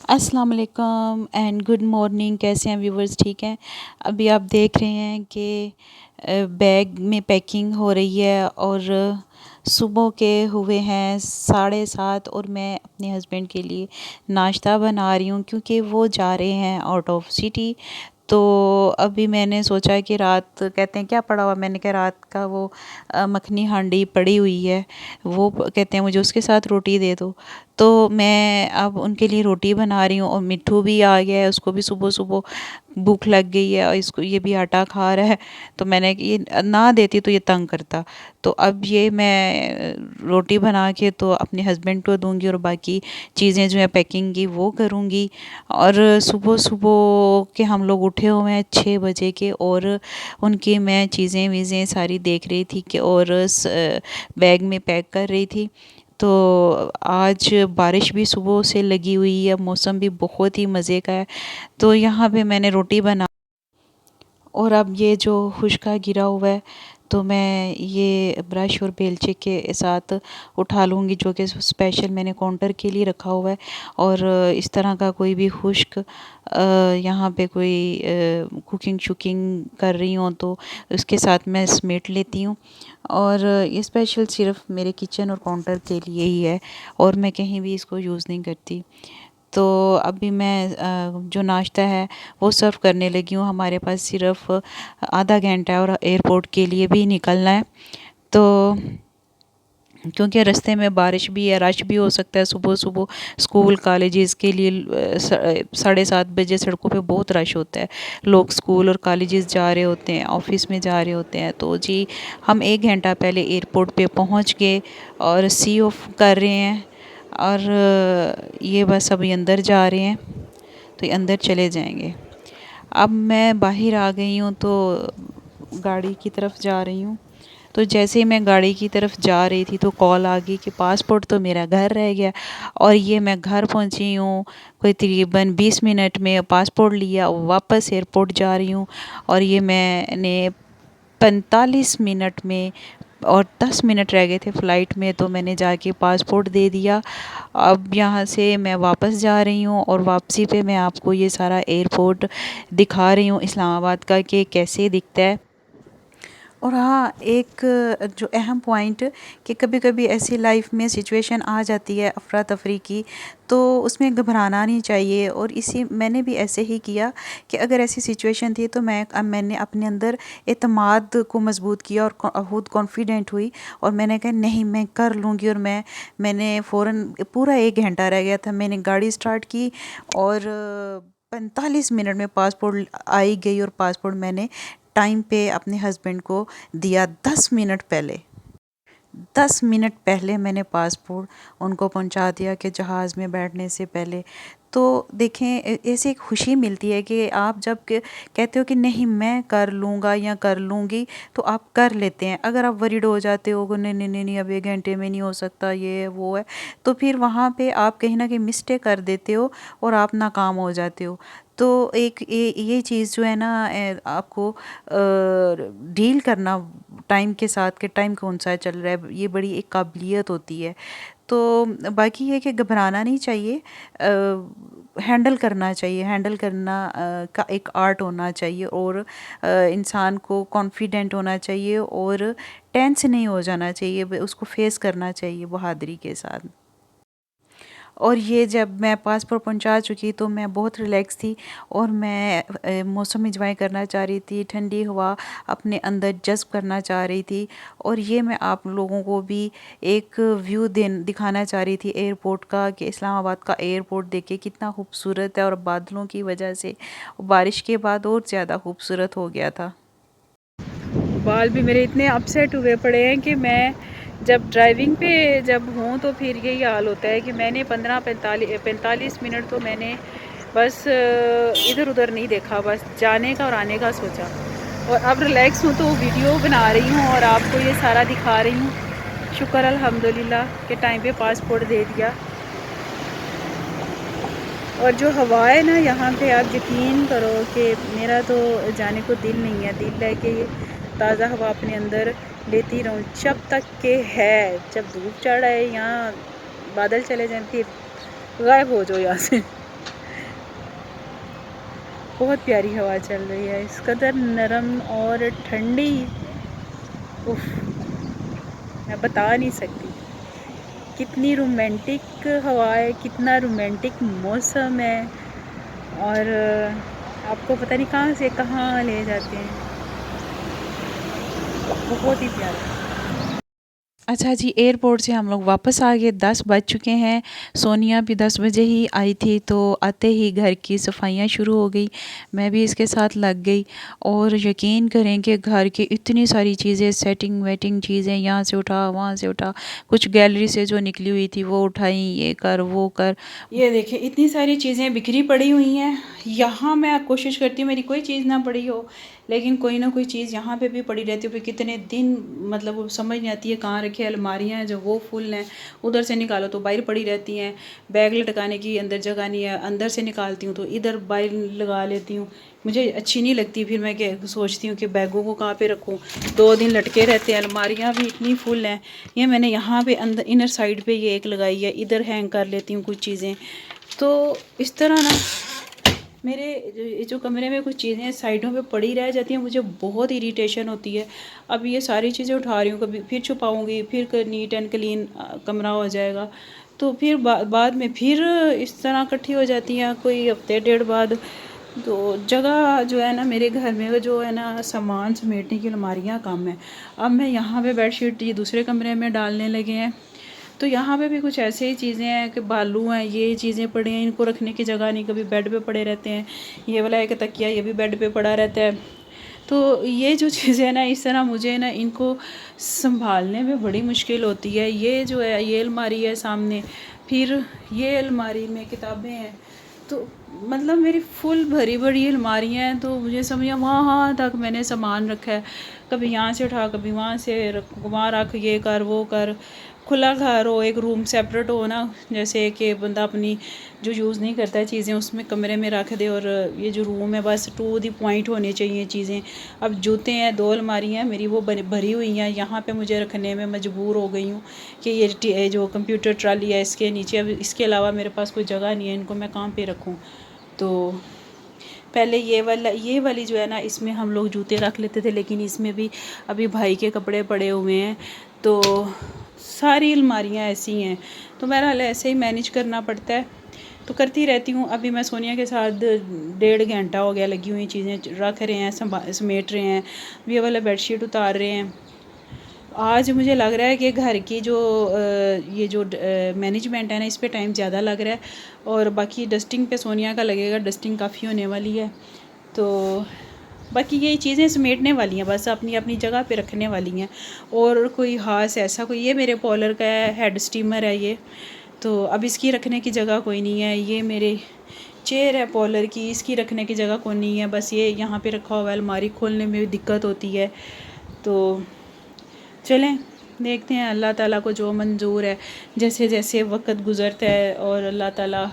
अस्सलाम वालेकुम and good morning. कैसे हैं व्यूवर्स? ठीक हैं। अभी आप देख रहे हैं कि बैग में पैकिंग हो रही है और सुबह के हुए हैं 7:30 और मैं अपने हस्बैंड के लिए नाश्ता बना रही हूँ क्योंकि वो जा रहे हैं आउट ऑफ सिटी। तो अभी मैंने सोचा कि रात कहते हैं क्या पड़ा हुआ, मैंने कहा रात का वो मखनी हांडी पड़ी हुई है, वो कहते हैं मुझे उसके साथ रोटी दे दो। तो मैं अब उनके लिए रोटी बना रही हूँ और मिट्ठू भी आ गया है, उसको भी सुबह सुबह भूख लग गई है और इसको ये भी आटा खा रहा है। तो मैंने ये ना देती तो ये तंग करता। तो अब ये मैं रोटी बना के तो अपने हस्बैंड को दूंगी और बाकी चीज़ें जो है पैकिंग की वो करूँगी। और सुबह सुबह के हम लोग उठे हुए हैं 6 बजे के, और उनकी मैं चीज़ें वीज़ें सारी देख रही थी कि और बैग में पैक कर रही थी। तो आज बारिश भी सुबह से लगी हुई है, मौसम भी बहुत ही मज़े का है। तो यहाँ पे मैंने रोटी बना और अब ये जो खुश्का गिरा हुआ है तो मैं ये ब्रश और बेलचे के साथ उठा लूँगी, जो कि स्पेशल मैंने काउंटर के लिए रखा हुआ है। और इस तरह का कोई भी खुश्क यहाँ पे कोई कुकिंग शुकिंग कर रही हूँ तो उसके साथ मैं समेट लेती हूँ। और ये स्पेशल सिर्फ मेरे किचन और काउंटर के लिए ही है और मैं कहीं भी इसको यूज़ नहीं करती। तो अभी मैं जो नाश्ता है वो सर्व करने लगी हूँ। हमारे पास सिर्फ आधा घंटा है और एयरपोर्ट के लिए भी निकलना है। तो क्योंकि रास्ते में बारिश भी है, रश भी हो सकता है सुबह सुबह स्कूल कॉलेजेस के लिए 7:30 बजे सड़कों पे बहुत रश होता है। लोग स्कूल और कॉलेजेस जा रहे होते हैं, ऑफिस में जा रहे होते हैं। तो जी हम 1 घंटा पहले एयरपोर्ट पे पहुंच गए और सी ऑफ कर रहे हैं। और ये बस अभी अंदर जा रहे हैं, तो ये अंदर चले जाएंगे। अब मैं बाहर आ गई हूँ तो गाड़ी की तरफ जा रही हूँ। तो जैसे ही मैं गाड़ी की तरफ जा रही थी तो कॉल आ गई कि पासपोर्ट तो मेरा घर रह गया। और ये मैं घर पहुंची हूँ कोई तकरीबन 20 मिनट में, पासपोर्ट लिया वापस एयरपोर्ट जा रही हूँ। और ये मैंने 45 मिनट में, और 10 मिनट रह गए थे फ़्लाइट में, तो मैंने जाके पासपोर्ट दे दिया। अब यहाँ से मैं वापस जा रही हूँ और वापसी पे मैं आपको ये सारा एयरपोर्ट दिखा रही हूँ इस्लामाबाद का कि कैसे दिखता है। और हाँ, एक जो अहम पॉइंट कि कभी-कभी ऐसी लाइफ में सिचुएशन आ जाती है अफ़रा तफ़री की, तो उसमें घबराना नहीं चाहिए। और इसी मैंने भी ऐसे ही किया कि अगर ऐसी सिचुएशन थी तो मैंने अपने अंदर एतमाद को मज़बूत किया और खुद कॉन्फिडेंट हुई और मैंने कहा नहीं मैं कर लूँगी। और मैंने फ़ौरन, पूरा 1 घंटा रह गया था, मैंने गाड़ी स्टार्ट की और 45 मिनट में पासपोर्ट आई गई और पासपोर्ट मैंने टाइम पे अपने हस्बैंड को दिया। 10 मिनट पहले, 10 मिनट पहले मैंने पासपोर्ट उनको पहुंचा दिया कि जहाज़ में बैठने से पहले। तो देखें ऐसे एक खुशी मिलती है कि आप जब कहते हो कि नहीं मैं कर लूँगा या कर लूँगी, तो आप कर लेते हैं। अगर आप वरीड हो जाते हो कि नहीं नहीं नहीं नहीं अब 1 घंटे में नहीं हो सकता, ये है वो है, तो फिर वहाँ पे आप कहीं ना कहीं मिस्टेक कर देते हो और आप नाकाम हो जाते हो। तो एक ये चीज़ जो है ना, आपको डील करना टाइम के साथ कि टाइम कौन सा चल रहा है, ये बड़ी एक काबिलियत होती है। तो बाकी ये कि घबराना नहीं चाहिए, हैंडल करना चाहिए। हैंडल करना का एक आर्ट होना चाहिए और इंसान को कॉन्फिडेंट होना चाहिए और टेंस नहीं हो जाना चाहिए, उसको फेस करना चाहिए बहादुरी के साथ। और ये जब मैं पासपोर्ट पहुंचा चुकी तो मैं बहुत रिलैक्स थी और मैं मौसम इंजॉय करना चाह रही थी, ठंडी हवा अपने अंदर जज़्ब करना चाह रही थी। और ये मैं आप लोगों को भी एक व्यू दिखाना चाह रही थी एयरपोर्ट का, कि इस्लामाबाद का एयरपोर्ट देखिए कितना खूबसूरत है और बादलों की वजह से बारिश के बाद और ज़्यादा खूबसूरत हो गया था। बाल भी मेरे इतने अपसेट हुए पड़े हैं कि मैं जब ड्राइविंग पे जब हूँ तो फिर यही हाल होता है कि मैंने 45 मिनट तो मैंने बस इधर उधर नहीं देखा, बस जाने का और आने का सोचा। और अब रिलैक्स हूँ तो वीडियो बना रही हूँ और आपको ये सारा दिखा रही हूँ। शुक्र अल्हम्दुलिल्लाह कि टाइम पे पासपोर्ट दे दिया। और जो हवा है ना यहाँ पे, आप यकीन करो कि मेरा तो जाने को दिल नहीं है, दिल है कि ये ताज़ा हवा अपने अंदर लेती रहूँ जब तक के है। जब धूप चढ़ आए यहाँ बादल चले जाएं फिर गायब हो जाओ यहाँ से। बहुत प्यारी हवा चल रही है, इस कदर नरम और ठंडी। उफ, मैं बता नहीं सकती कितनी रोमांटिक हवा है, कितना रोमांटिक मौसम है। और आपको पता नहीं कहाँ से कहाँ ले जाते हैं, बहुत ही प्यारा। अच्छा जी, एयरपोर्ट से हम लोग वापस आ गए, 10 बज चुके हैं। सोनिया भी 10 बजे ही आई थी, तो आते ही घर की सफाइयाँ शुरू हो गई। मैं भी इसके साथ लग गई और यकीन करें कि घर की इतनी सारी चीज़ें, सेटिंग वेटिंग चीज़ें, यहाँ से उठा वहाँ से उठा, कुछ गैलरी से जो निकली हुई थी वो उठाई, ये कर वो कर। ये देखिए इतनी सारी चीज़ें बिखरी पड़ी हुई हैं। यहाँ मैं कोशिश करती हूँ मेरी कोई चीज़ ना पड़ी हो, लेकिन कोई ना कोई चीज़ यहाँ पे भी पड़ी रहती है। फिर कितने दिन मतलब वो समझ नहीं आती है कहाँ रखी है। अलमारियाँ हैं जो वो फुल हैं, उधर से निकालो तो बाहर पड़ी रहती हैं। बैग लटकाने की अंदर जगह नहीं है, अंदर से निकालती हूँ तो इधर बाहर लगा लेती हूँ। मुझे अच्छी नहीं लगती, फिर मैं क्या सोचती हूँ कि बैगों को कहाँ पे रखूँ। 2 दिन लटके रहते हैं। अलमारियाँ भी इतनी फुल हैं। ये मैंने यहाँ पे अंदर इनर साइड पे ये एक लगाई है, इधर हैंग कर लेती हूँ कुछ चीज़ें। तो इस तरह ना मेरे जो कमरे में कुछ चीज़ें साइडों पे पड़ी रह जाती हैं, मुझे बहुत इरिटेशन होती है। अब ये सारी चीज़ें उठा रही हूँ, कभी फिर छुपाऊँगी, फिर नीट एंड क्लीन कमरा हो जाएगा। तो फिर बाद में फिर इस तरह इकट्ठी हो जाती हैं कोई हफ्ते डेढ़ बाद। तो जगह जो है ना मेरे घर में जो है ना सामान समेटने की अलमारियाँ कम है। अब मैं यहाँ पे बेडशीट ये दूसरे कमरे में डालने लगे हैं, तो यहाँ पे भी कुछ ऐसे ही चीज़ें हैं कि बालू हैं, ये चीज़ें पड़ी हैं, इनको रखने की जगह नहीं, कभी बेड पे पड़े रहते हैं। ये वाला एक तकिया ये भी बेड पे पड़ा रहता है। तो ये जो चीज़ें हैं ना इस तरह मुझे ना इनको संभालने में बड़ी मुश्किल होती है। ये जो है ये अलमारी है सामने, फिर ये अलमारी में किताबें हैं, तो मतलब मेरी फुल भरी भरी अलमारियाँ हैं। तो मुझे समझिए वहाँ तक मैंने सामान रखा है, कभी यहाँ से उठा कभी वहाँ से रख, वहाँ रख, ये कर वो कर। खुला घर हो, एक रूम सेपरेट हो ना, जैसे कि बंदा अपनी जो यूज़ नहीं करता है चीज़ें उसमें कमरे में रख दे, और ये जो रूम है बस टू दी पॉइंट होनी चाहिए चीज़ें। अब जूते हैं, 2 अलमारियाँ हैं मेरी वो भरी हुई हैं, यहाँ पे मुझे रखने में मजबूर हो गई हूँ कि ये जो कंप्यूटर ट्राली है इसके नीचे, अब इसके अलावा मेरे पास कोई जगह नहीं है, इनको मैं कहाँ पे रखूँ। तो पहले ये वाली जो है ना इसमें हम लोग जूते रख लेते थे, लेकिन इसमें भी अभी भाई के कपड़े पड़े हुए हैं, तो सारी अलमारियाँ ऐसी हैं। तो बहरहाल ऐसे ही मैनेज करना पड़ता है, तो करती रहती हूँ। अभी मैं सोनिया के साथ 1.5 घंटा हो गया लगी हुई, चीज़ें रख रहे हैं, समेट रहे हैं, ये वाला बेडशीट उतार रहे हैं। आज मुझे लग रहा है कि घर की जो ये जो मैनेजमेंट है ना इस पे टाइम ज़्यादा लग रहा है, और बाकी डस्टिंग पे सोनिया का लगेगा, डस्टिंग काफ़ी होने वाली है। तो बाकी ये चीज़ें समेटने वाली हैं, बस अपनी अपनी जगह पे रखने वाली हैं, और कोई ख़ास ऐसा कोई। ये मेरे पॉलर का हेड स्टीमर है ये, तो अब इसकी रखने की जगह कोई नहीं है। ये मेरे चेयर है पॉलर की, इसकी रखने की जगह कोई नहीं है, बस ये यहाँ पे रखा हुआ है। अलमारी खोलने में भी दिक्कत होती है। तो चलें देखते हैं अल्लाह ताला को जो मंजूर है, जैसे जैसे वक्त गुज़रता है और अल्लाह ताला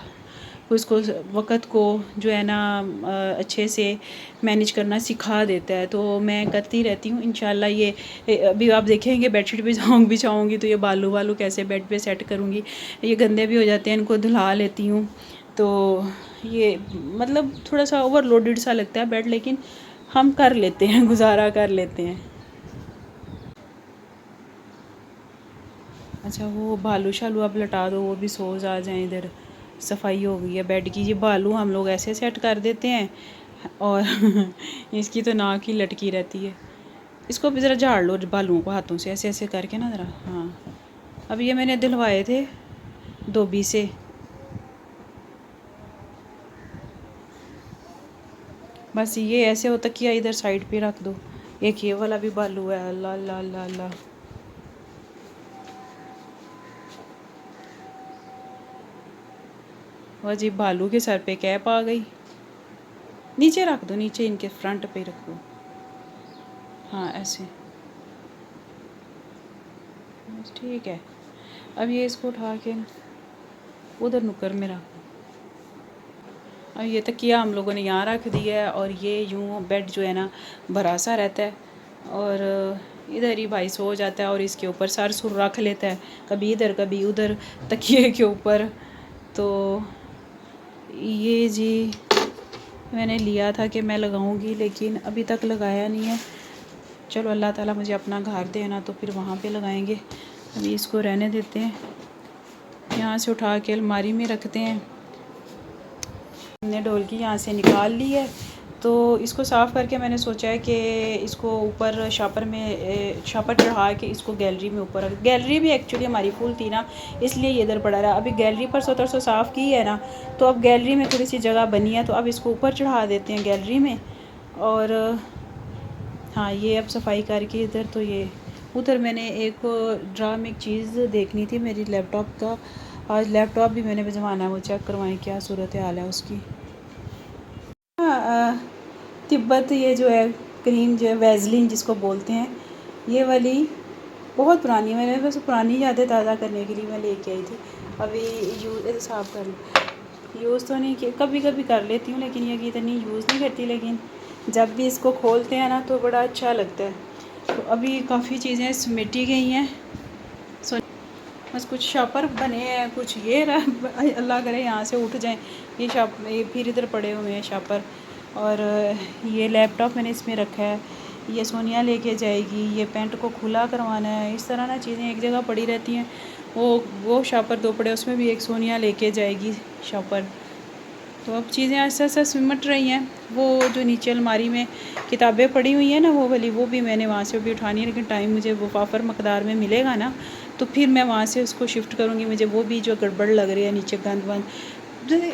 उसको वक्त को जो है ना अच्छे से मैनेज करना सिखा देता है, तो मैं करती रहती हूँ इंशाल्लाह। ये अभी आप देखेंगे बेडशीट बिछाऊँगी तो ये बालू वालू कैसे बेड पे सेट करूँगी। ये गंदे भी हो जाते हैं, इनको धुला लेती हूँ। तो ये मतलब थोड़ा सा ओवरलोडेड सा लगता है बेड, लेकिन हम कर लेते हैं, गुजारा कर लेते हैं। अच्छा वो भालू शालू आप लटा दो, वो भी सोज आ जाएं। इधर सफाई हो गई है बेड की। ये भालू हम लोग ऐसे सेट कर देते हैं, और इसकी तो नाक ही लटकी रहती है। इसको भी ज़रा झाड़ लो भालुओं को हाथों से, ऐसे ऐसे करके ना ज़रा। हाँ, अब ये मैंने दिलवाए थे धोबी से। बस ये ऐसे हो तकिया इधर साइड पे रख दो। एक ये वाला भी भालू है, अल्लाह अल्लाह अल्लाह अल्लाह। वह जी भालू के सर पे कैप आ गई। नीचे रख दो, नीचे इनके फ्रंट पे रख दो। हाँ ऐसे, बस ठीक है। अब ये इसको उठा के उधर नुक्कर में रख दो। अब ये तकिया हम लोगों ने यहाँ रख दिया है, और ये यूँ बेड जो है ना भरा सा रहता है, और इधर ही भाई सो जाता है और इसके ऊपर सर सुर रख लेता है, कभी इधर कभी उधर तकिए के ऊपर। तो ये जी मैंने लिया था कि मैं लगाऊंगी, लेकिन अभी तक लगाया नहीं है। चलो अल्लाह ताला मुझे अपना घर देना तो फिर वहाँ पे लगाएंगे। अभी इसको रहने देते हैं, यहाँ से उठा के अलमारी में रखते हैं। हमने ढोलकी यहाँ से निकाल ली है, तो इसको साफ़ करके मैंने सोचा है कि इसको ऊपर शापर चढ़ा के इसको गैलरी में ऊपर रख। गैलरी भी एक्चुअली हमारी फुल थी ना, इसलिए ये इधर पड़ा रहा। अभी गैलरी पर सो साफ़ की है ना, तो अब गैलरी में थोड़ी सी जगह बनी है, तो अब इसको ऊपर चढ़ा देते हैं गैलरी में। और हाँ, ये अब सफाई करके इधर, तो ये उधर मैंने एक ड्रा में एक चीज़ देखनी थी मेरी लैपटॉप का। आज लैपटॉप भी मैंने भिजवाना है, वो चेक करवाएं क्या सूरत हाल है उसकी। तिब्बत ये जो है क्रीम जो है वैसलीन जिसको बोलते हैं, ये वाली बहुत पुरानी है। मैंने बस पुरानी यादें ताज़ा करने के लिए मैं लेके आई थी। अभी यूज़ साफ कर यूज़ तो नहीं किया, कभी कभी कर लेती हूँ, लेकिन ये इतनी यूज़ नहीं करती। लेकिन जब भी इसको खोलते हैं ना तो बड़ा अच्छा लगता है। तो अभी काफ़ी चीज़ें समेटी गई हैं, सो बस कुछ शापर बने हैं, कुछ ये अल्लाह करे यहाँ से उठ जाएं। ये फिर इधर पड़े हुए हैं शापर। और ये लैपटॉप मैंने इसमें रखा है, ये सोनिया लेके जाएगी। ये पेंट को खुला करवाना है। इस तरह ना चीज़ें एक जगह पड़ी रहती हैं। वो शापर दो पड़े, उसमें भी एक सोनिया लेके जाएगी शापर। तो अब चीज़ें ऐसा ऐसा सिमट रही हैं। वो जो नीचे अलमारी में किताबें पड़ी हुई हैं ना, वो वाली, वो भी मैंने वहाँ से भी उठानी है। लेकिन टाइम मुझे वो वाफर मकदार में मिलेगा ना, तो फिर मैं वहाँ से उसको शिफ्ट करूँगी। मुझे वो भी जो गड़बड़ लग रही है नीचे गंद वंद,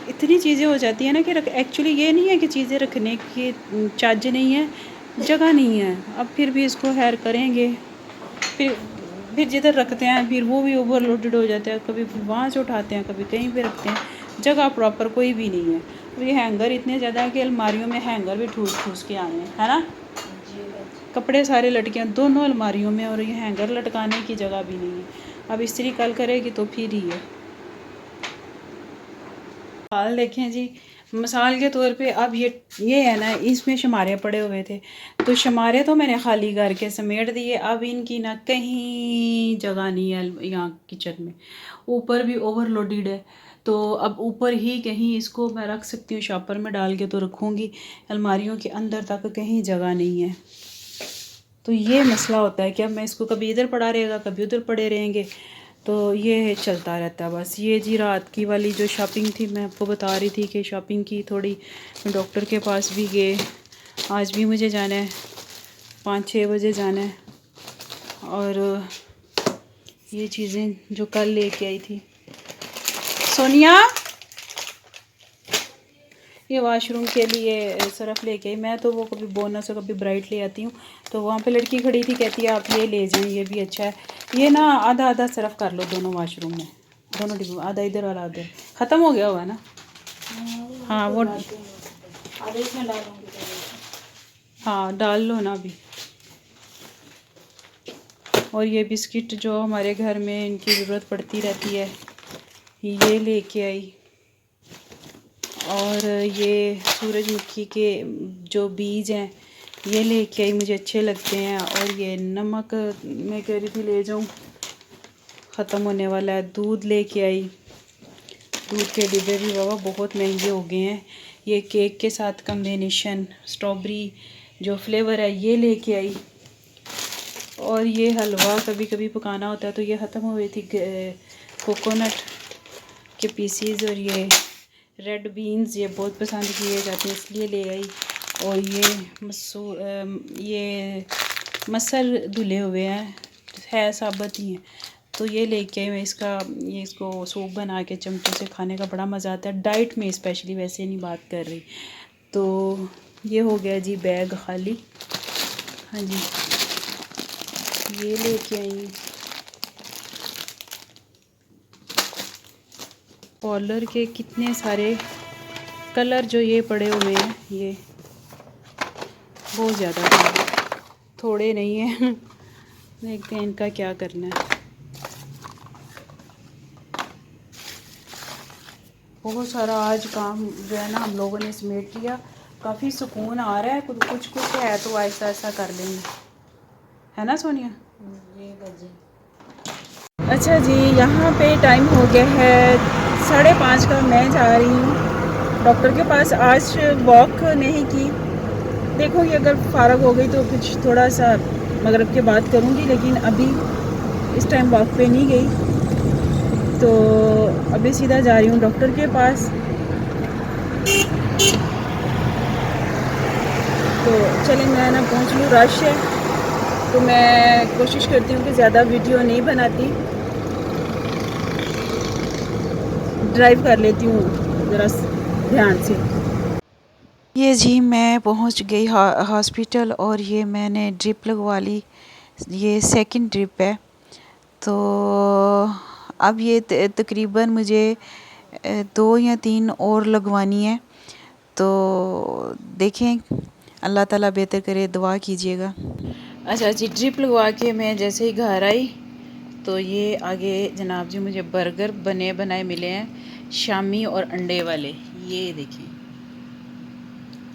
इतनी चीज़ें हो जाती हैं ना कि एक्चुअली ये नहीं है कि चीज़ें रखने की चज्ज नहीं है, जगह नहीं है। अब फिर भी इसको हैर करेंगे, फिर जिधर रखते हैं फिर वो भी ओवरलोडेड हो जाता है। कभी वहाँ से उठाते हैं, कभी कहीं पे रखते हैं, जगह प्रॉपर कोई भी नहीं है। तो ये हैंगर इतने ज़्यादा है कि अलमारियों में हैंगर भी ठूस के आए हैं, है ना। कपड़े सारे लटके हैं दोनों अलमारियों में, और ये हैंगर लटकाने की जगह भी नहीं है। अब इस्त्री कल करेगी तो फिर ही है। हाल देखें जी, मिसाल के तौर पे अब ये है ना, इसमें शमारे पड़े हुए थे, तो शमारे तो मैंने खाली करके समेट दिए। अब इनकी ना कहीं जगह नहीं है यहाँ किचन में, ऊपर भी ओवरलोडेड है। तो अब ऊपर ही कहीं इसको मैं रख सकती हूँ, शॉपर में डाल के तो रखूँगी। अलमारियों के अंदर तक कहीं जगह नहीं है। तो ये मसला होता है कि अब मैं इसको कभी इधर पड़ा रहेगा, कभी उधर पड़े रहेंगे, तो ये चलता रहता है बस। ये जी रात की वाली जो शॉपिंग थी, मैं आपको बता रही थी कि शॉपिंग की थोड़ी, डॉक्टर के पास भी गए। आज भी मुझे जाना है, 5-6 बजे जाना है। और ये चीज़ें जो कल लेके आई थी सोनिया, ये वॉशरूम के लिए सरफ़ लेके आई मैं, तो वो कभी बोनस से कभी ब्राइट ले आती हूँ। तो वहाँ पे लड़की खड़ी थी, कहती है आप ये ले जाएं, ये भी अच्छा है। ये ना आधा आधा सरफ़ कर लो दोनों वॉशरूम में, दोनों डिब्बों, आधा इधर वाला आधा। ख़त्म हो गया हुआ है ना। हाँ वो आधे इसमें डालूंगी। हाँ डाल लो ना अभी। और ये बिस्किट जो हमारे घर में इनकी ज़रूरत पड़ती रहती है, ये लेके आई। और ये सूरजमुखी के जो बीज हैं ये लेके आई, मुझे अच्छे लगते हैं। और ये नमक मैं कह रही थी ले जाऊं, ख़त्म होने वाला है। दूध लेके आई, दूध के डिब्बे भी बाबा बहुत महंगे हो गए हैं। ये केक के साथ कम्बिनेशन स्ट्रॉबेरी जो फ्लेवर है ये लेके आई। और ये हलवा कभी कभी पकाना होता है, तो ये ख़त्म हो गई थी। कोकोनट के पीसीज और ये रेड बीन्स ये बहुत पसंद किए जाते हैं, इसलिए ले आई। और ये मसल धुले हुए हैं, है साबुत ही हैं, तो ये लेके आई मैं। इसको सूप बना के चमचों से खाने का बड़ा मज़ा आता है, डाइट में स्पेशली, वैसे नहीं बात कर रही। तो ये हो गया जी बैग खाली। हाँ जी, ये लेके आई पॉलर के कितने सारे कलर जो ये पड़े हुए हैं, ये बहुत ज़्यादा थोड़े नहीं हैं। देखते हैं इनका क्या करना है। बहुत सारा आज काम जो है ना हम लोगों ने समेट लिया, काफ़ी सुकून आ रहा है। कुछ है तो ऐसा ऐसा कर लेंगे, है ना सोनिया। अच्छा जी, यहाँ पे टाइम हो गया है 5:30 का। मैं जा रही हूँ डॉक्टर के पास आज वॉक नहीं की, देखूँगी अगर फ़ारग हो गई तो कुछ थोड़ा सा मगरिब के बाद करूँगी, लेकिन अभी इस टाइम वॉक पे नहीं गई, तो अभी सीधा जा रही हूँ डॉक्टर के पास। तो चलें, मैं ना पहुँच लूँ, रश है, तो मैं कोशिश करती हूँ कि ज़्यादा वीडियो नहीं बनाती, ड्राइव कर लेती हूँ ज़रा ध्यान से। ये जी मैं पहुंच गई हॉस्पिटल, और ये मैंने ड्रिप लगवा ली, ये सेकंड ड्रिप है। तो अब ये तकरीबन मुझे 2 या 3 और लगवानी है, तो देखें, अल्लाह ताला बेहतर करे, दुआ कीजिएगा। अच्छा जी, ड्रिप लगवा के मैं जैसे ही घर आई तो ये आगे जनाब जी मुझे बर्गर बने बनाए मिले हैं, शामी और अंडे वाले, ये देखें,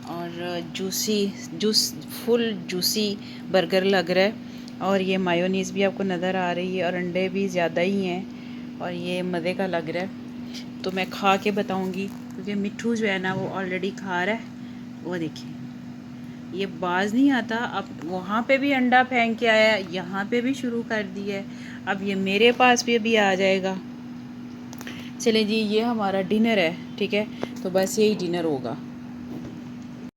और जूस फुल जूसी बर्गर लग रहा है, और ये मायोनीज़ भी आपको नज़र आ रही है, और अंडे भी ज़्यादा ही हैं, और ये मज़े का लग रहा है। तो मैं खा के बताऊंगी, क्योंकि मिट्ठू जो है ना वो ऑलरेडी खा रहा है। वो देखिए, ये बाज नहीं आता, अब वहाँ पे भी अंडा फेंक के आया, यहाँ पे भी शुरू कर दिया है, अब ये मेरे पास भी आ जाएगा। चले जी, ये हमारा डिनर है, ठीक है, तो बस यही डिनर होगा।